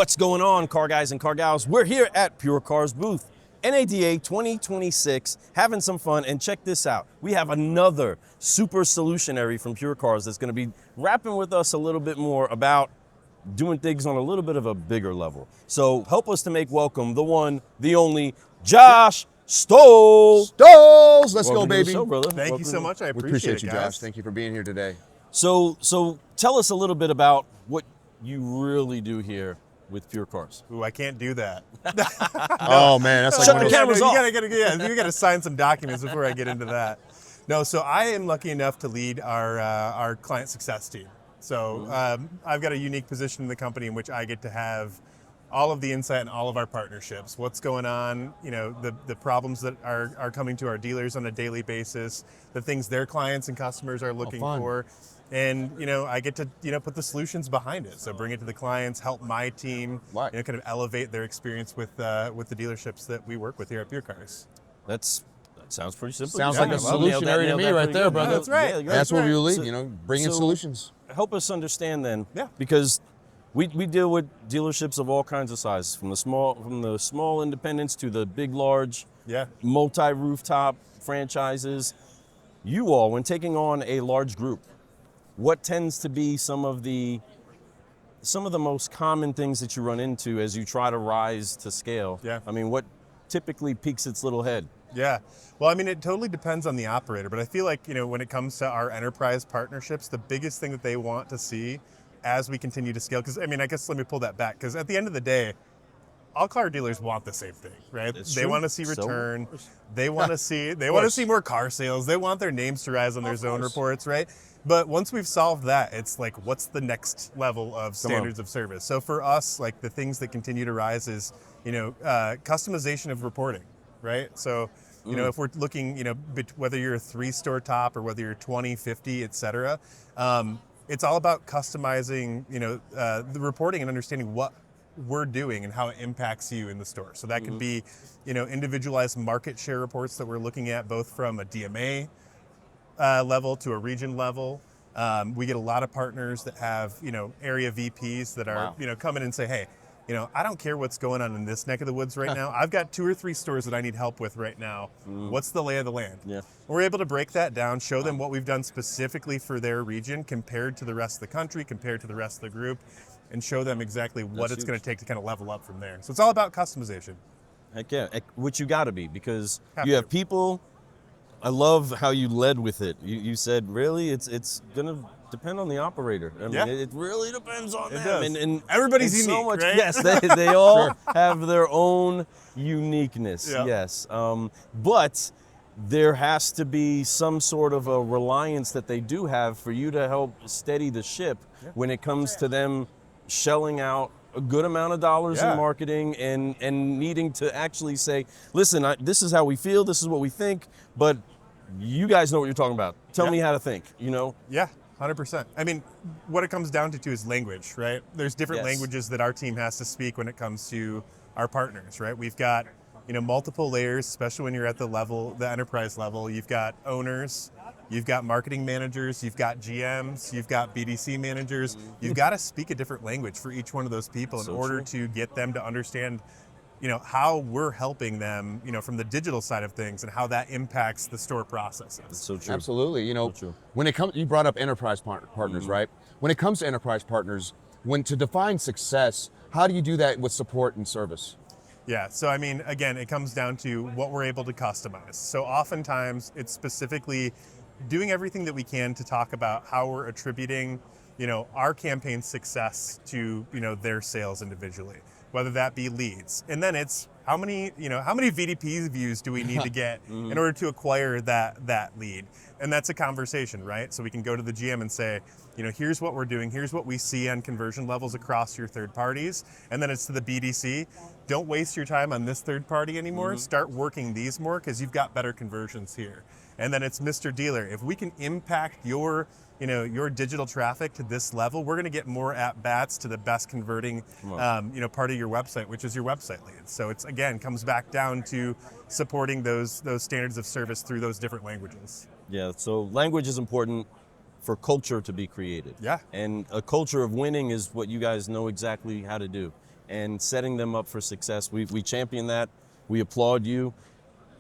What's going on, car guys and car gals? We're here at PureCars booth, NADA 2026, having some fun. And check this out. We have another super solutionary from PureCars that's going to be rapping with us a little bit more about doing things on a little bit of a bigger level. So help us to make welcome the one, the only, Josh Stoll. Stolls, let's Welcome go, to the baby. show, brother. Thank you so much. I appreciate you, it, guys. Josh. Thank you for being here today. So tell us a little bit about what you really do here with PureCars. Ooh, I can't do that. Oh man, that's like Shut one the of those- cameras off. You gotta sign some documents before I get into that. No, so I am lucky enough to lead our client success team. So I've got a unique position in the company in which I get to have all of the insight in all of our partnerships. What's going on, the problems that are coming to our dealers on a daily basis, the things their clients and customers are looking fun. for. And I get to put the solutions behind it. So bring it to the clients, help my team, Right. kind of elevate their experience with the dealerships that we work with here at PureCars. That sounds pretty simple. Sounds Yeah, like a well, nailed that- solutionary to nailed me that right pretty there, good. brother. That's right. Yeah, That's what we right. lead, bringing So- solutions. Help us understand then, Yeah. because we deal with dealerships of all kinds of sizes, from the small independents to the big, large, Yeah. multi-rooftop franchises. You all, when taking on a large group, what tends to be some of the most common things that you run into as you try to rise to scale? Yeah. I mean, what typically peaks its little head? Yeah. Well, I mean, it totally depends on the operator, but I feel like, when it comes to our enterprise partnerships, the biggest thing that they want to see as we continue to scale, because I guess let me pull that back, because at the end of the day, all car dealers want the same thing, right? That's They true. want to see So- return. They want to see more car sales. They want their names to rise on their zone reports, right? But once we've solved that, it's like, what's the next level of standards of service? So for us, like the things that continue to rise is, customization of reporting, right? So, if we're looking, whether you're a 3-store top or whether you're 20, 50, et cetera, it's all about customizing, the reporting and understanding what we're doing and how it impacts you in the store. So that could be, individualized market share reports that we're looking at, both from a DMA level to a region level. We get a lot of partners that have, area VPs that are, come in and say, hey, I don't care what's going on in this neck of the woods right now. I've got 2 or 3 stores that I need help with right now. What's the lay of the land? Yeah. We're able to break that down, show them what we've done specifically for their region compared to the rest of the country, compared to the rest of the group, and show them exactly what That's it's huge. going to take to kind of level up from there. So it's all about customization. Heck yeah, which you got to be, because Have you to. have people. I love how you led with it. You said, really, it's gonna depend on the operator. I mean, Yeah. it really depends on them. does. And Everybody's and so unique, much, right? Yes, they all have their own uniqueness. Yeah. Yes, but there has to be some sort of a reliance that they do have for you to help steady the ship when it comes to them shelling out a good amount of dollars Yeah. in marketing and needing to actually say, listen, this is how we feel, this is what we think, but you guys know what you're talking about. Tell Yeah. me how to think, Yeah, 100%. I mean, what it comes down to too is language, right? There's different Yes. languages that our team has to speak when it comes to our partners, right? We've got, multiple layers, especially when you're at the enterprise level. You've got owners, you've got marketing managers, you've got GMs, you've got BDC managers. You've got to speak a different language for each one of those people in So order true. to get them to understand how we're helping them, from the digital side of things and how that impacts the store processes. So true. Absolutely. true. When it comes, you brought up enterprise partners, right? When it comes to enterprise partners, to define success, how do you do that with support and service? Yeah, so I mean, again, it comes down to what we're able to customize. So oftentimes it's specifically doing everything that we can to talk about how we're attributing, our campaign success to, their sales individually, whether that be leads. And then it's how many VDP views do we need to get in order to acquire that lead? And that's a conversation, right? So we can go to the GM and say, here's what we're doing, here's what we see on conversion levels across your third parties. And then it's to the BDC, don't waste your time on this third party anymore. Start working these more because you've got better conversions here. And then it's Mr. Dealer. If we can impact your digital traffic to this level, we're going to get more at bats to the best converting, part of your website, which is your website leads. So it's, again, comes back down to supporting those standards of service through those different languages. Yeah, so language is important for culture to be created. Yeah. And a culture of winning is what you guys know exactly how to do. and setting them up for success. We champion that. We applaud you.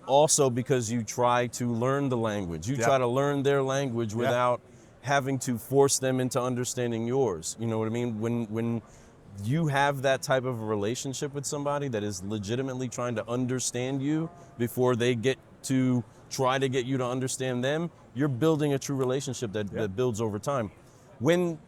Also because you try to learn the language. You try to learn their language without having to force them into understanding yours. You know what I mean? When you have that type of a relationship with somebody that is legitimately trying to understand you before they get to try to get you to understand them, you're building a true relationship that builds over time. When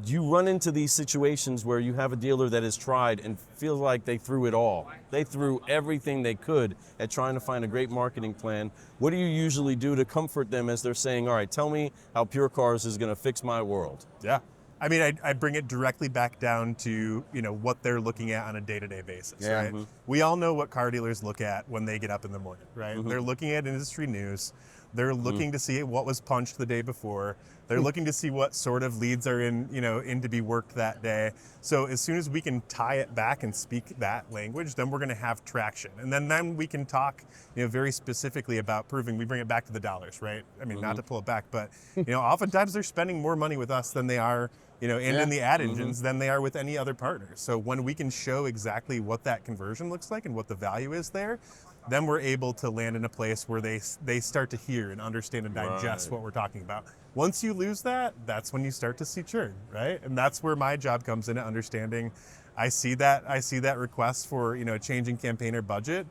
you run into these situations where you have a dealer that has tried and feels like they threw it all. They threw everything they could at trying to find a great marketing plan. What do you usually do to comfort them as they're saying, all right, tell me how PureCars is going to fix my world? Yeah. I mean, I bring it directly back down to, what they're looking at on a day-to-day basis, right? Mm-hmm. We all know what car dealers look at when they get up in the morning, right? Mm-hmm. They're looking at industry news. They're looking to see what was punched the day before. They're looking to see what sort of leads are in to be worked that day. So as soon as we can tie it back and speak that language, then we're going to have traction. And then we can talk, very specifically about proving. We bring it back to the dollars, right? I mean, not to pull it back, but oftentimes they're spending more money with us than they are, in the ad engines than they are with any other partner. So when we can show exactly what that conversion looks like and what the value is there, then we're able to land in a place where they start to hear and understand and digest what we're talking about. Once you lose that, that's when you start to see churn, right? And that's where my job comes into understanding. I see that request for changing campaigner budget.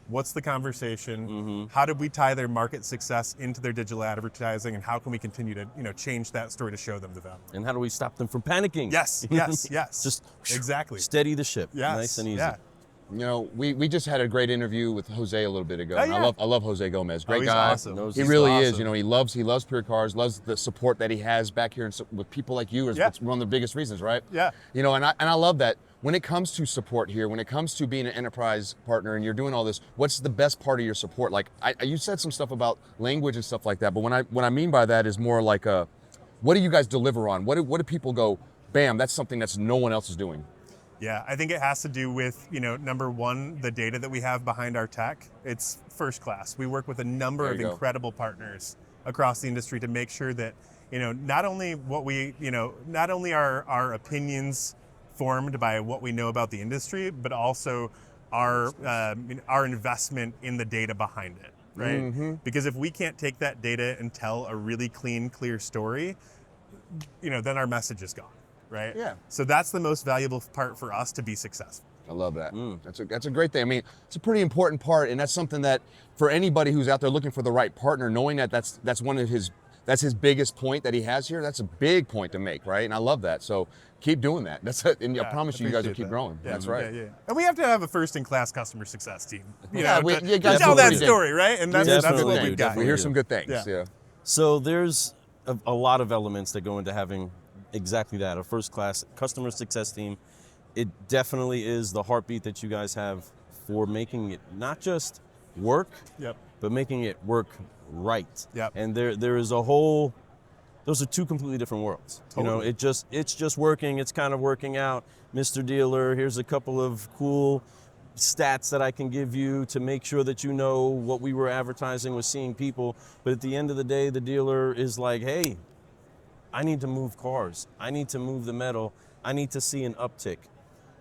What's the conversation? How did we tie their market success into their digital advertising, and how can we continue to change that story to show them the value? And how do we stop them from panicking? Yes. Just exactly. steady the ship. Yes. Nice and easy. Yeah. We just had a great interview with Jose a little bit ago. Oh, And yeah. I love Jose Gomez. Great he's guy. awesome. Knows He he's really awesome. is. He loves PureCars, loves the support that he has back here with people like you. Is Yeah. one of the biggest reasons, right? Yeah. And I love that. When it comes to support here, when it comes to being an enterprise partner and you're doing all this, what's the best part of your support? Like you said some stuff about language and stuff like that, but what I mean by that is more like what do you guys deliver on? What do people go, bam, that's something that's no one else is doing? Yeah, I think it has to do with, number one, the data that we have behind our tech. It's first class. We work with a number of incredible partners across the industry to make sure that, not only are our opinions formed by what we know about the industry, but also our investment in the data behind it, right? Mm-hmm. Because if we can't take that data and tell a really clean, clear story, then our message is gone. Right? Yeah. So that's the most valuable part for us to be successful. I love that. That's a great thing. I mean, it's a pretty important part, and that's something that for anybody who's out there looking for the right partner, knowing that that's one of his biggest point that he has here. That's a big point to make, right? And I love that. So keep doing that. And I promise you guys will keep growing. Yeah. That's right. Yeah. And we have to have a first-in-class customer success team. You Yeah, know, we- to you guys tell do that what you story, right? And that's Definitely what do, we've got. definitely We hear do. some good things. Yeah. Yeah. So there's a lot of elements that go into having exactly that, a first-class customer success team. It definitely is the heartbeat that you guys have for making it not just work, Yep. but making it work right. Yep. And there is those are two completely different worlds. Totally. It's just working, it's kind of working out. Mr. Dealer, here's a couple of cool stats that I can give you to make sure that you know what we were advertising was seeing people. But at the end of the day, the dealer is like, hey, I need to move cars. I need to move the metal. I need to see an uptick.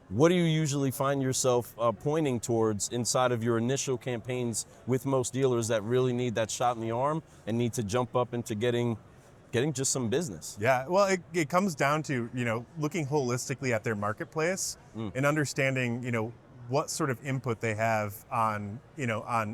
What do you usually find yourself pointing towards inside of your initial campaigns with most dealers that really need that shot in the arm and need to jump up into getting just some business? Yeah, well, it comes down to, looking holistically at their marketplace and understanding, what sort of input they have on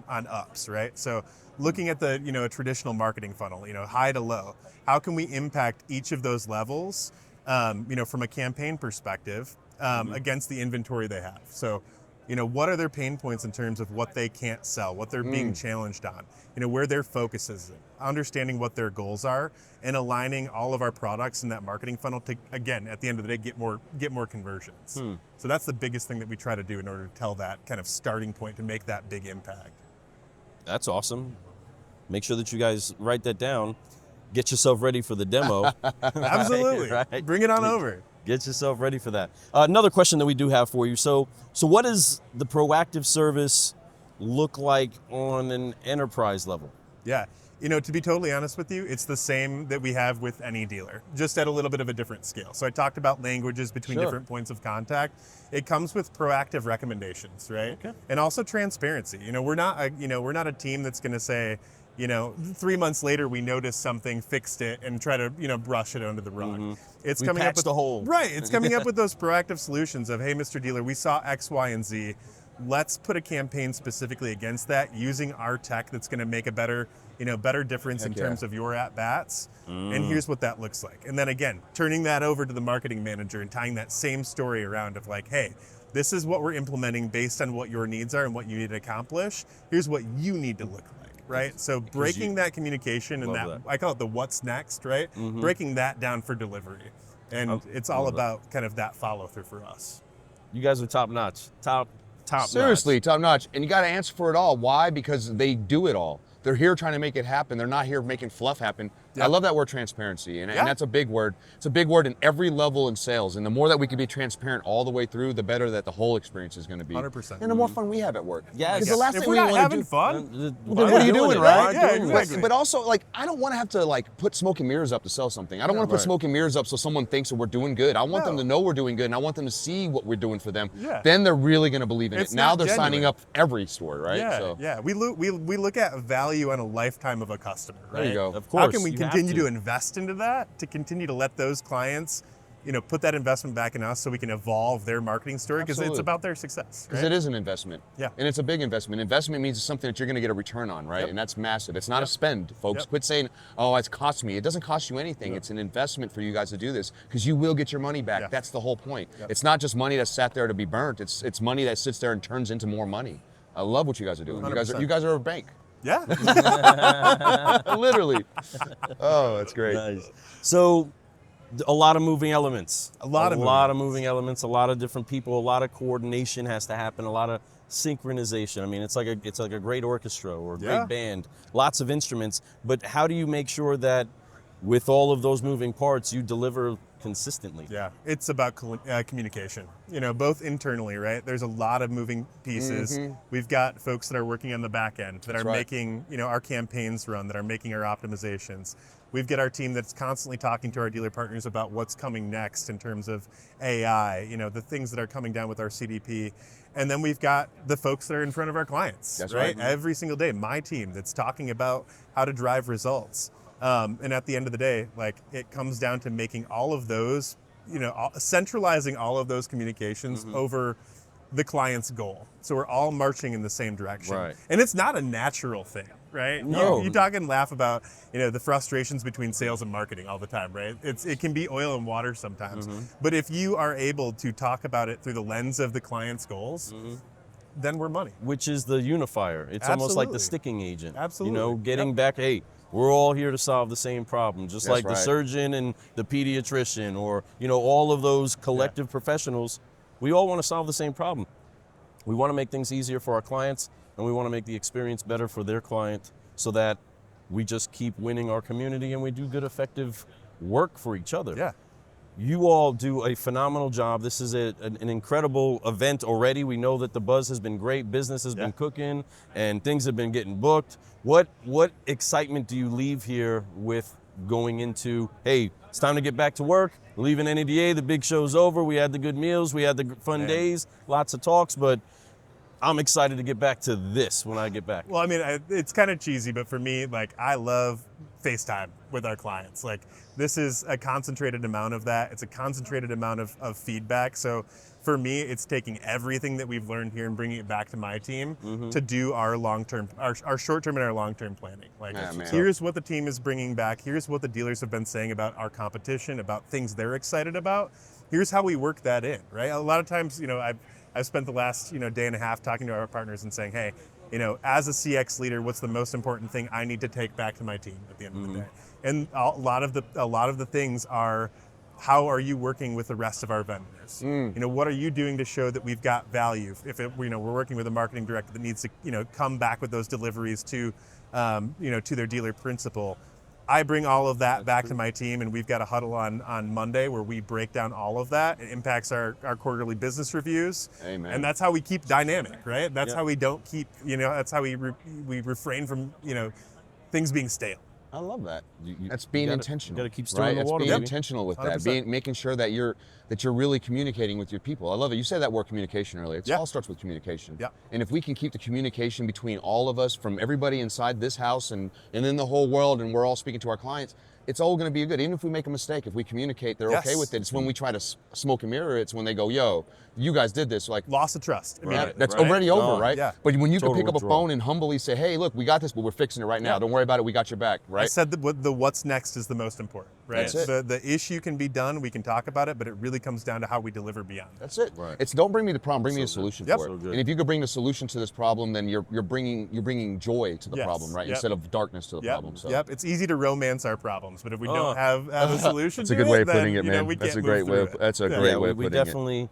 ups, right? So looking at the, a traditional marketing funnel, high to low, how can we impact each of those levels, from a campaign perspective, against the inventory they have? So, what are their pain points in terms of what they can't sell, what they're being challenged on, where their focus is, understanding what their goals are, and aligning all of our products in that marketing funnel to, again, at the end of the day, get more conversions. So that's the biggest thing that we try to do in order to tell that kind of starting point to make that big impact. That's awesome. Make sure that you guys write that down. Get yourself ready for the demo. Absolutely. Right? Bring it on over. Get yourself ready for that. Another question that we do have for you. So what does the proactive service look like on an enterprise level? Yeah, To be totally honest with you, it's the same that we have with any dealer, just at a little bit of a different scale. So I talked about languages between Sure. different points of contact. It comes with proactive recommendations, right? Okay. And also transparency. We're not a team that's going to say, 3 months later we noticed something, fixed it, and try to brush it under the rug. It's We coming up patched with the hole. Right. It's coming up with those proactive solutions of, hey, Mr. Dealer, we saw X, Y, and Z. Let's put a campaign specifically against that using our tech that's going to make a better difference in Heck yeah. terms of your at-bats. And here's what that looks like. And then again, turning that over to the marketing manager and tying that same story around of like, hey, this is what we're implementing based on what your needs are and what you need to accomplish. Here's what you need to look like, right? So breaking that communication and Love that. I call it the what's next, right? Breaking that down for delivery. And it's all love that. about kind of that follow through for us. You guys are top notch. Top Seriously, top notch. And you got to answer for it all. Why? Because they do it all. They're here trying to make it happen. They're not here making fluff happen. Yeah. I love that word transparency. And Yeah. that's a big word. It's a big word in every level in sales. And the more that we can be transparent all the way through, the better that the whole experience is going to be. 100%. And the more fun we have at work. Yes. Because the last If thing we're we not want to having do. fun, Then what are you doing, right? Yeah, exactly. But also, like, I don't want to have to put smoke and mirrors up to sell something. I don't want to put right. smoke and mirrors up so someone thinks that we're doing good. I want them No. to know we're doing good, and I want them to see what we're doing for them. Yeah. Then they're really going to believe in It's it. Now not they're signing genuine. up every store, right? Yeah, So yeah. We look at value on a lifetime of a customer, right? there you go. Of course. How can we you have continue to invest into that, to continue to let those clients, put that investment back in us so we can evolve their marketing story, because it's Absolutely. about their success, Because right? it is an investment. Yeah. And it's a big investment. Investment means it's something that you're going to get a return on, right? Yep. And that's massive. It's not a spend, folks. Yep. Quit saying, oh, it's cost me. It doesn't cost you anything. It's an investment for you guys to do this because you will get your money back. Yeah. That's the whole point. Yep. It's not just money that's sat there to be burnt. It's money that sits there and turns into more money. I love what you guys are doing. You 100%. guys are a bank. Yeah. Literally. Oh, that's great. Nice. So, a lot of moving elements. A lot of moving elements. A lot of different people. A lot of coordination has to happen. A lot of synchronization. I mean, it's like a great orchestra or a Yeah. great band. Lots of instruments. But how do you make sure that with all of those moving parts, you deliver consistently? Yeah, it's about communication, both internally, right? There's a lot of moving pieces. We've got folks that are working on the back end that are right. making, our campaigns run, that are making our optimizations. We've got our team that's constantly talking to our dealer partners about what's coming next in terms of AI, the things that are coming down with our CDP. And then we've got the folks that are in front of our clients, That's right? right. Every single day, my team that's talking about how to drive results. And at the end of the day, it comes down to making all of those, centralizing all of those communications over the client's goal. So we're all marching in the same direction. Right. And it's not a natural thing, right? No. You talk and laugh about, the frustrations between sales and marketing all the time, right? It can be oil and water sometimes. But if you are able to talk about it through the lens of the client's goals, then we're money. Which is the unifier. It's almost like the Absolutely. sticking agent. Absolutely. Getting back, hey, we're all here to solve the same problem, just That's like the right. surgeon and the pediatrician or, all of those collective professionals. We all want to solve the same problem. We want to make things easier for our clients, and we want to make the experience better for their client so that we just keep winning our community and we do good, effective work for each other. Yeah. You all do a phenomenal job. This is an incredible event already. We know that the buzz has been great. Business has been cooking and things have been getting booked. What excitement do you leave here with going into, hey, it's time to get back to work. Leaving NADA, the big show's over. We had the good meals. We had the fun days, lots of talks, but I'm excited to get back to this when I get back. Well, I mean, it's kind of cheesy, but for me, I love FaceTime with our clients. This is a concentrated amount of that. It's a concentrated amount of feedback. So for me, it's taking everything that we've learned here and bringing it back to my team to do our long-term, our short-term and our long-term planning. Man. Here's what the team is bringing back. Here's what the dealers have been saying about our competition, about things they're excited about. Here's how we work that in, right? A lot of times, I've spent the last, day and a half talking to our partners and saying, hey, as a CX leader, what's the most important thing I need to take back to my team at the end of the day? And a lot of the things are, how are you working with the rest of our vendors? What are you doing to show that we've got value? If we're working with a marketing director that needs to, come back with those deliveries to, to their dealer principal. I bring all of that back to my team, and we've got a huddle on Monday where we break down all of that. It impacts our quarterly business reviews. Amen. And that's how we keep dynamic, right? That's how we don't keep, that's how we refrain from, things being stale. I love that. That's being intentional. gotta keep stirring the It's water, being baby. intentional with that. 100%. Making sure that you're really communicating with your people. I love it. You said that word communication earlier. It all starts with communication. Yeah. And if we can keep the communication between all of us, from everybody inside this house and in the whole world, and we're all speaking to our clients, it's all going to be good. Even if we make a mistake, if we communicate, they're okay with it. It's when we try to smoke and mirror, it's when they go, yo, you guys did this. Like, Loss of trust. that's already over, right? Yeah. But when you Total can pick up a withdrawal. phone and humbly say, hey, look, we got this, but we're fixing it right now. Yeah. Don't worry about it. We got your back, right? I said that the what's next is the most important, right? That's it. The issue can be done, we can talk about it, but it really comes down to how we deliver beyond. That's it. Right. It's don't bring me the problem, bring me a solution Yep. for it. So good. And if you could bring the solution to this problem, then you're bringing joy to the Yes. problem, right? Yep. Instead of darkness to the Yep. problem. So Yep. It's easy to romance our problems, but if we don't have a solution, that's a to good way of then, putting it, you know, man. we That's can't a great move way. through it. That's a Yeah. great way of we putting it. definitely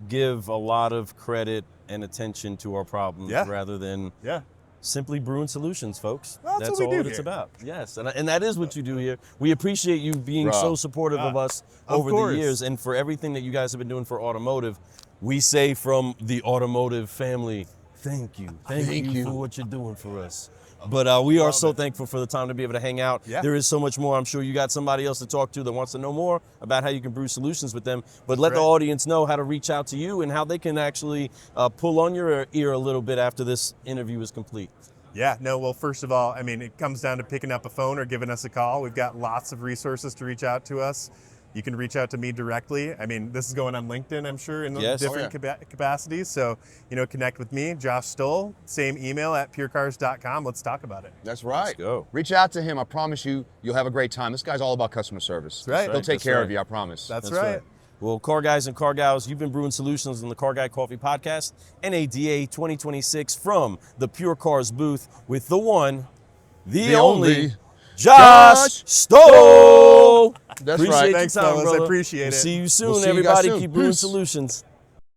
give a lot of credit and attention to our problems Yeah. rather than Yeah. simply brewing solutions, folks. Well, that's what we all do it's here. about. Yes, and that is what you do here. We appreciate you being Bro. so supportive of us of over course. the years and for everything that you guys have been doing for automotive. We say from the automotive family, thank you. Thank you for what you're doing for us. But we are so thankful for the time to be able to hang out. Yeah. There is so much more. I'm sure you got somebody else to talk to that wants to know more about how you can brew solutions with them. But let the right. audience know how to reach out to you and how they can actually pull on your ear a little bit after this interview is complete. Yeah, no, well, first of all, I mean, it comes down to picking up a phone or giving us a call. We've got lots of resources to reach out to us. You can reach out to me directly. I mean, this is going on LinkedIn, I'm sure, in Yes. different capacities. So, connect with me, Josh Stoll, same email at PureCars.com. Let's talk about it. That's right. Let's go. Reach out to him. I promise you'll have a great time. This guy's all about customer service. That's right. He'll take That's care right. of you. I promise. That's right. Well, car guys and car gals, you've been brewing solutions on the Car Guy Coffee Podcast, NADA 2026 from the Pure Cars booth with the one, the only, Josh Stoll. That's Appreciate right. your Thanks, time, fellas. I brother. appreciate We'll it. see you soon, We'll see you guys everybody. soon. Keep brewing Peace. solutions.